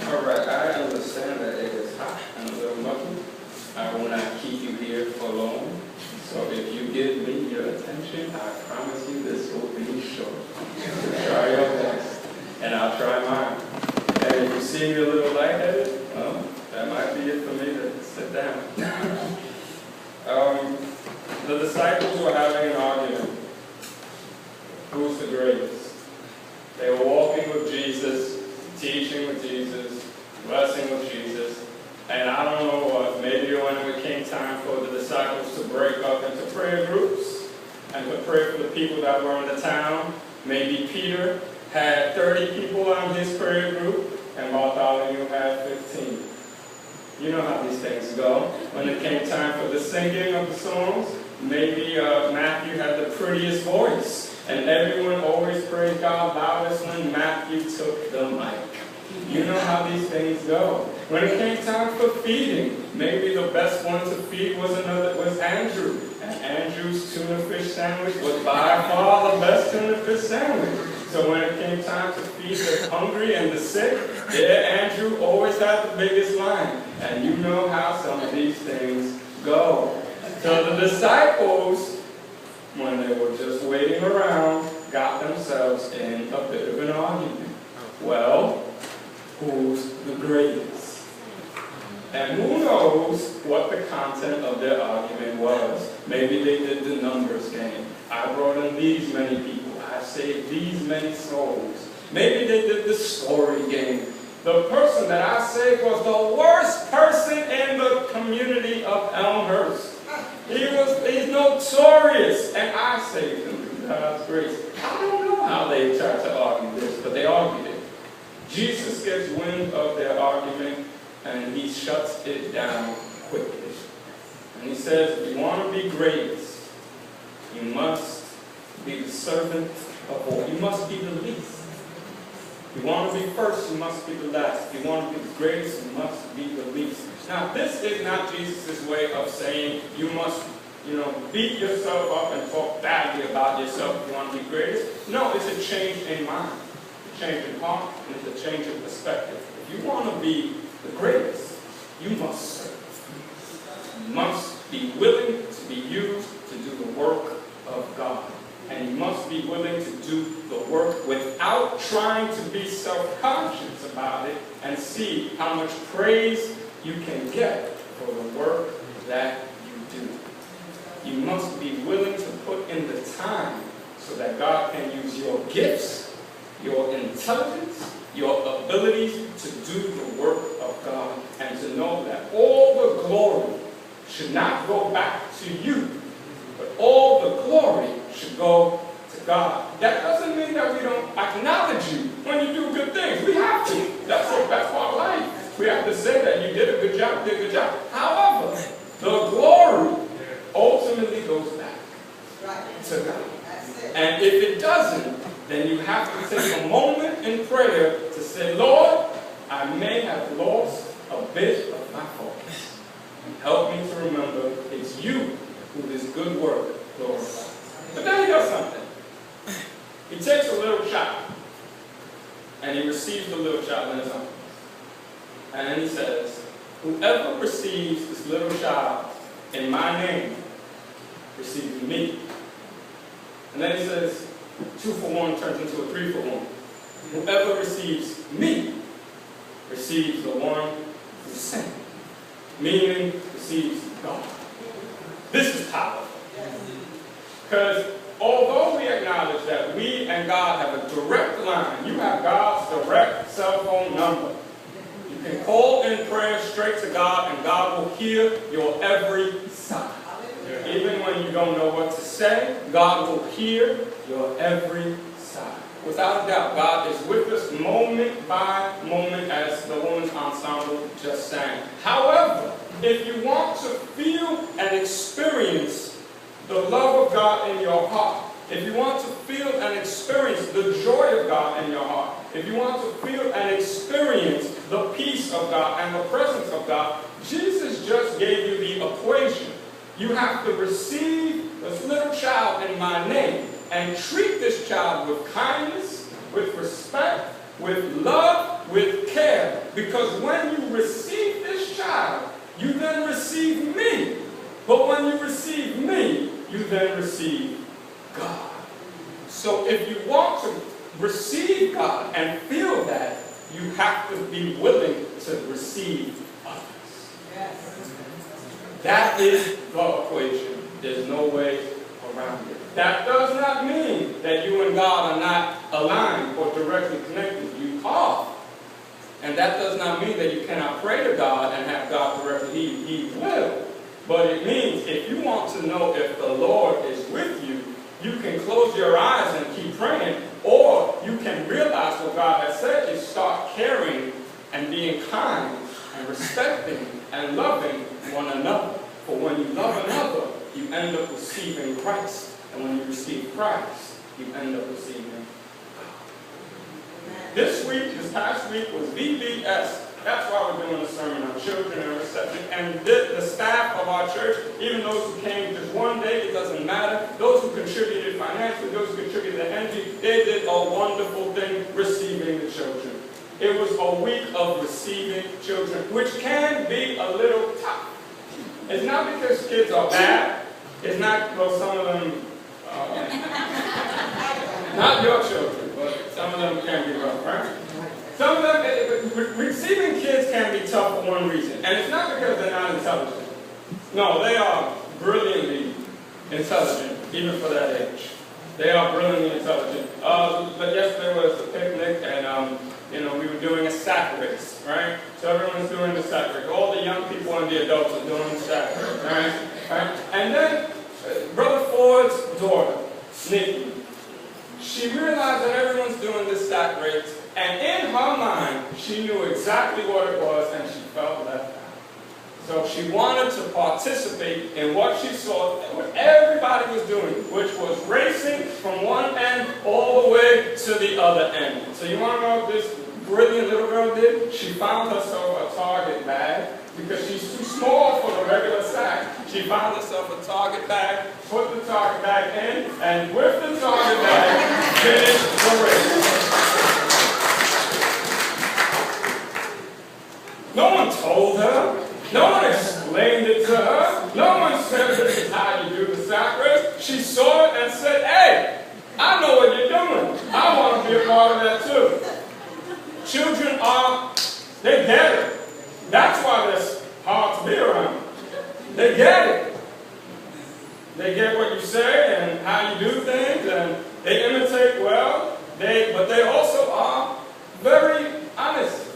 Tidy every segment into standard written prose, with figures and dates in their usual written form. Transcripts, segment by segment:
All right, I understand that it is hot and a little muggy. I will not keep you here for long. So if you give me your attention, I promise you this will be short. Try your best, and I'll try mine. And if you see me a little lightheaded, well, that might be it for me to sit down. The disciples were having an argument. Who's the greatest? They were walking with Jesus, teaching with Jesus, blessing with Jesus. And I don't know what, maybe when it came time for the disciples to break up into prayer groups and to pray for the people that were in the town, maybe Peter had 30 people on his prayer group and Bartholomew had 15. You know how these things go. When it came time for the singing of the songs, maybe Matthew had the prettiest voice. And everyone always praised God loudest when Matthew took the mic. You know how these things go. When it came time for feeding, maybe the best one to feed was Andrew. And Andrew's tuna fish sandwich was by far the best tuna fish sandwich. So when it came time to feed the hungry and the sick, Andrew always had the biggest line. And you know how some of these things go. So the disciples, when they were just waiting around, got themselves in a bit of an argument. Well, who's the greatest? And who knows what the content of their argument was? Maybe they did the numbers game. I brought in these many people. I saved these many souls. Maybe they did the story game. The person that I saved was the worst person in the community of Elmhurst. He's notorious, and I saved him through God's grace. I don't know how they tried to argue this, but they argued it. Jesus gets wind of their argument, and he shuts it down quickly. And he says, if you want to be greatest, you must be the servant of all. You must be the least. If you want to be first, you must be the last. If you want to be the greatest, you must be the least. Now, this is not Jesus' way of saying you must, beat yourself up and talk badly about yourself if you want to be greatest. No, it's a change in mind, a change in heart, and it's a change in perspective. If you want to be the greatest, you must serve. You must be willing to be used to do the work of God. And you must be willing to do the work without trying to be self-conscious about it and see how much praise you can get for the work that you do. You must be willing to put in the time so that God can use your gifts, your intelligence, your abilities to do the work of God, and to know that all the glory should not go back to you, but all the glory should go to God. That doesn't mean that we don't acknowledge you when you do good things. We have to. That's our life. We have to say that you did a good job, did a good job. However, the glory ultimately goes back to God. And if it doesn't, then you have to take a moment in prayer to say, Lord, I may have lost a bit of my focus. Help me to remember it's you who this good work glorifies. But then he does something. He takes a little child, and he receives the little child in his arms. And then he says, whoever receives this little child in my name receives me. And then he says, 2 for 1 turns into a 3 for 1. Whoever receives me receives the one who sent me. Meaning, receives God. This is powerful. Because although we acknowledge that we and God have a direct line, you have God's direct cell phone number. You can call in prayer straight to God, and God will hear your every sigh. Even when you don't know what to say, God will hear your every sigh. Without a doubt, God is with us moment by moment, as the women's ensemble just sang. However, if you want to feel and experience the love of God in your heart, if you want to feel and experience the joy of God in your heart, if you want to feel and experience the peace of God and the presence of God, Jesus just gave you the equation. You have to receive this little child in my name and treat this child with kindness, with respect, with love, with care. Because when you receive this child, you then receive me. But when you receive me, you then receive God. So if you want to receive God and feel that, you have to be willing to receive others. Yes. That is the equation. There's no way around it. That does not mean that you and God are not aligned or directly connected. You are. And that does not mean that you cannot pray to God and have God directly. He will. But it means if you want to know if the Lord is with you, you can close your eyes and keep praying, or you can realize what God has said is start caring and being kind and respecting and loving one another. For when you love another, you end up receiving Christ. And when you receive Christ, you end up receiving God. This past week was VBS. That's why we're doing a sermon on children and reception. And the staff of our church, even those who came just one day, it doesn't matter. Those who contributed financially, those who contributed energy, they did a wonderful thing receiving the children. It was a week of receiving children, which can be a little tough. It's not because kids are bad. It's not, well, some of them, not your children, but some of them can be rough, right? Some of them, receiving kids can be tough for one reason. And it's not because they're not intelligent. No, they are brilliantly intelligent, even for that age. They are brilliantly intelligent. But yesterday was a picnic, and we were doing a sack race, right? So everyone's doing the sack race. All the young people and the adults are doing the sack race, right? And then Brother Ford's daughter, Nikki, she realized that everyone's doing this sack race. And in her mind, she knew exactly what it was, and she felt left out. So she wanted to participate in what she saw, what everybody was doing, which was racing from one end all the way to the other end. So you want to know what this brilliant little girl did? She found herself a Target bag, because she's too small for the regular sack. She found herself a Target bag, put the Target bag in, and with the Target bag, finished the race. No one told her. No one explained it to her. No one said this is how you do the sack race. She saw it and said, hey, I know what you're doing. I want to be a part of that too. Children they get it. That's why they're hard to be around. They get it. They get what you say and how you do things, and they imitate well, but they also are very honest.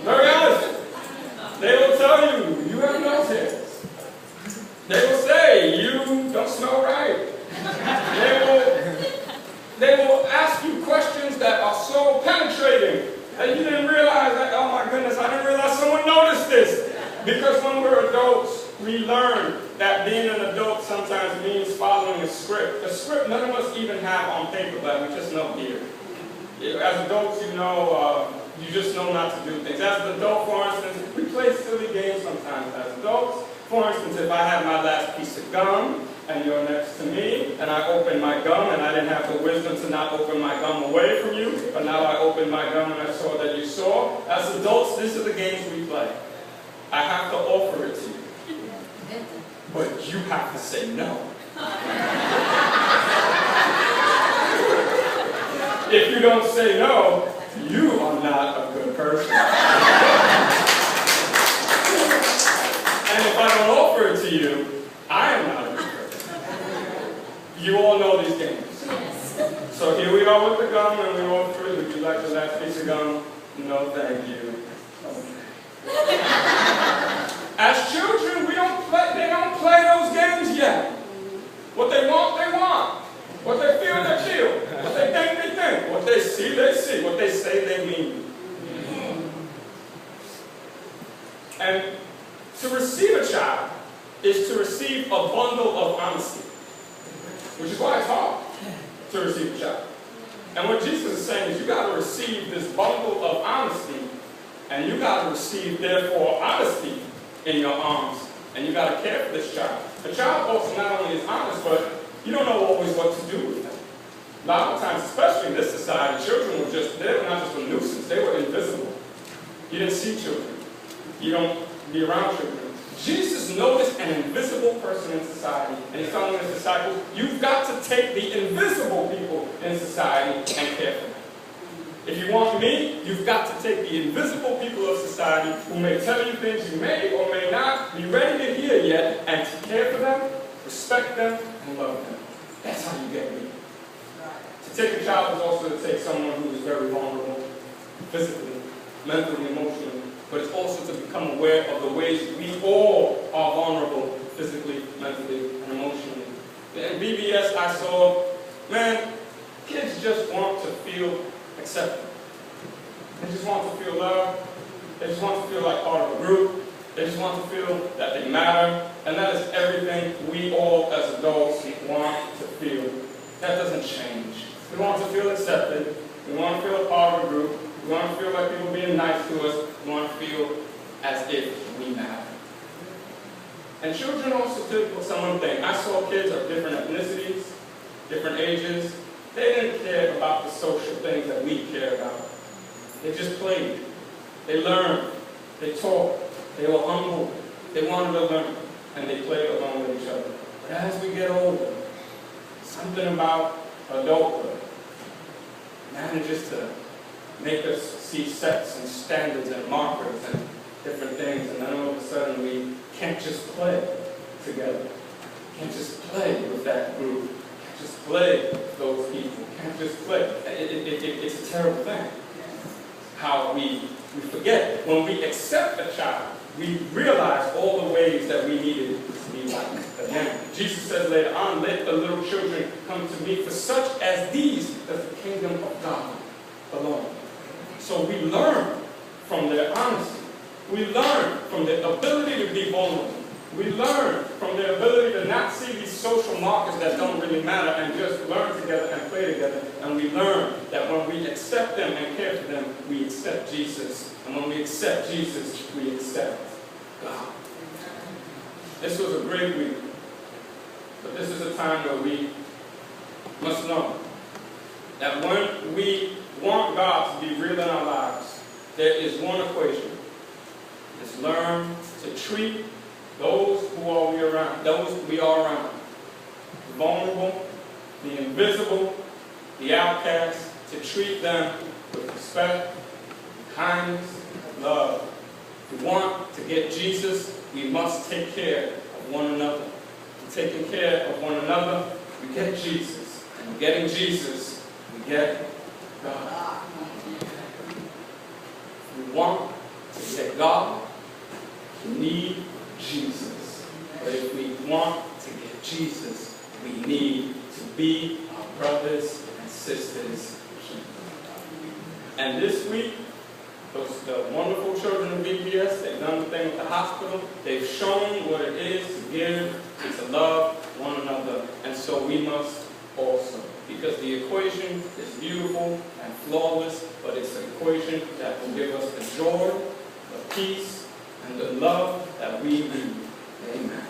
Very honest. They will tell you, you have no tails. They will say, you don't smell right. They will ask you questions that are so penetrating that you didn't realize that, oh my goodness, I didn't realize someone noticed this. Because when we're adults, we learn that being an adult sometimes means following a script. A script none of us even have on paper, but we just know here. As adults, you just know not to do things. As an adult, for instance, we play silly games sometimes as adults. For instance, if I had my last piece of gum, and you're next to me, and I opened my gum, and I didn't have the wisdom to not open my gum away from you, but now I opened my gum and I saw that you saw. As adults, these are the games we play. I have to offer it to you. But you have to say no. If you don't say no, you are not a good person. And if I don't offer it to you, I am not a good person. You all know these games. So here we are with the gum, and we offer it. Would you like the last piece of gum? No, thank you. As children, they don't play those games yet. What they want, they want. What they feel, they feel. What they think, they think. What they see, they see. What they say, they mean. And to receive a child is to receive a bundle of honesty, which is why it's hard to receive a child. And what Jesus is saying is you got to receive this bundle of honesty, and you got to receive, therefore, honesty in your arms, and you got to care for this child. The child also not only is honest, but you don't know always what to do with them. A lot of times, especially in this society, children they were not just a nuisance, they were invisible. You didn't see children. You don't be around children. Jesus noticed an invisible person in society, and he's telling his disciples, you've got to take the invisible people in society and care for them. If you want me, you've got to take the invisible people of society who may tell you things you may or may not be ready to hear yet, and to care for them, respect them, and love them. That's how you get me. To take a child is also to take someone who is very vulnerable, physically, mentally, emotionally, but it's also to become aware of the ways we all are vulnerable, physically, mentally, and emotionally. In BBS, I saw, man, kids just want to feel accepted. They just want to feel loved. They just want to feel like part of a group. They just want to feel that they matter. And that is everything we all as adults want to feel. That doesn't change. We want to feel accepted. We want to feel a part of a group. We want to feel like people being nice to us. We want to feel as if we matter. And children also did someone thing. I saw kids of different ethnicities, different ages. They didn't care about the social things that we care about. They just played. They learned. They talked. They were humble. They wanted to learn. And they played along with each other. But as we get older, something about adulthood manages to make us see sets and standards and markers and different things, and then all of a sudden we can't just play together. Can't just play with that group. Can't just play with those people. Can't just play. It's a terrible thing. How we forget. When we accept a child, we realize all the ways that we needed to be like them. Jesus says later on, let the little children come to me, for such as these does the kingdom of God belong. So we learn from their honesty. We learn from their ability to be vulnerable. We learn from their ability to not see these social markers that don't really matter and just learn together and play together. And we learn that when we accept them and care for them, we accept Jesus. And when we accept Jesus, we accept God. This was a great week. But this is a time where we must know that when we want God to be real in our lives, there is one equation. It's learn to treat those we are around, the vulnerable, the invisible, the outcast, to treat them with respect, kindness, and love. If we want to get Jesus, we must take care of one another. In taking care of one another, we get Jesus. And getting Jesus, we get God. If we want to get God, we need Jesus. But if we want to get Jesus, we need to be our brothers and sisters. And this week, the wonderful children of VBS, they've done the thing with the hospital. They've shown what it is to give and to love one another. And so we must also. Because the equation is beautiful and flawless, but it's an equation that will give us the joy, the peace, and the love that we need. Amen.